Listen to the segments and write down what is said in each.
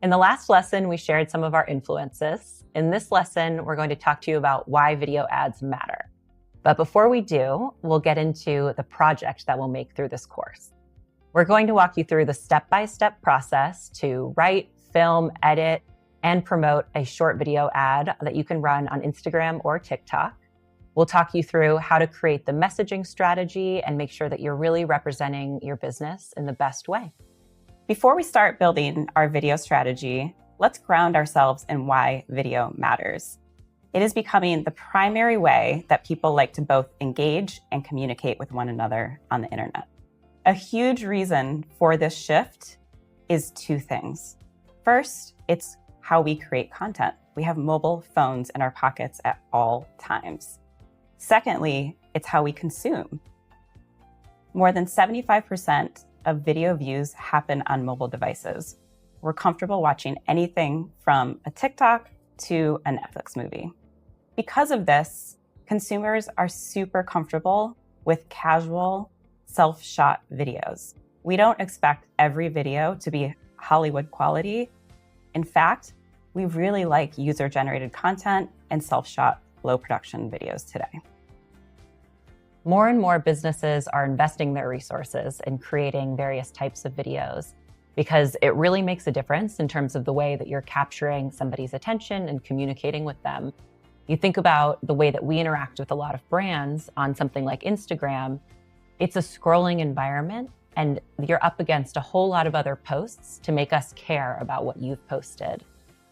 In the last lesson, we shared some of our influences. In this lesson, we're going to talk to you about why video ads matter. But before we do, we'll get into the project that we'll make through this course. We're going to walk you through the step-by-step process to write, film, edit, and promote a short video ad that you can run on Instagram or TikTok. We'll talk you through how to create the messaging strategy and make sure that you're really representing your business in the best way. Before we start building our video strategy, let's ground ourselves in why video matters. It is becoming the primary way that people like to both engage and communicate with one another on the internet. A huge reason for this shift is two things. First, it's how we create content. We have mobile phones in our pockets at all times. Secondly, it's how we consume. More than 75% of video views happen on mobile devices. We're comfortable watching anything from a TikTok to a Netflix movie. Because of this, consumers are super comfortable with casual, self-shot videos. We don't expect every video to be Hollywood quality. In fact, we really like user-generated content and self-shot, low-production videos today. More and more businesses are investing their resources in creating various types of videos because it really makes a difference in terms of the way that you're capturing somebody's attention and communicating with them. You think about the way that we interact with a lot of brands on something like Instagram. It's a scrolling environment, and you're up against a whole lot of other posts to make us care about what you've posted.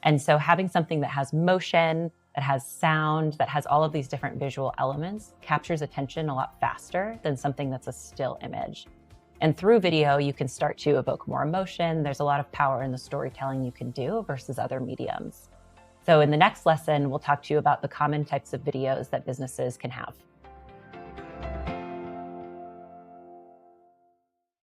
And so having something that has motion, that has sound, that has all of these different visual elements captures attention a lot faster than something that's a still image. And through video, you can start to evoke more emotion. There's a lot of power in the storytelling you can do versus other mediums. So in the next lesson, we'll talk to you about the common types of videos that businesses can have.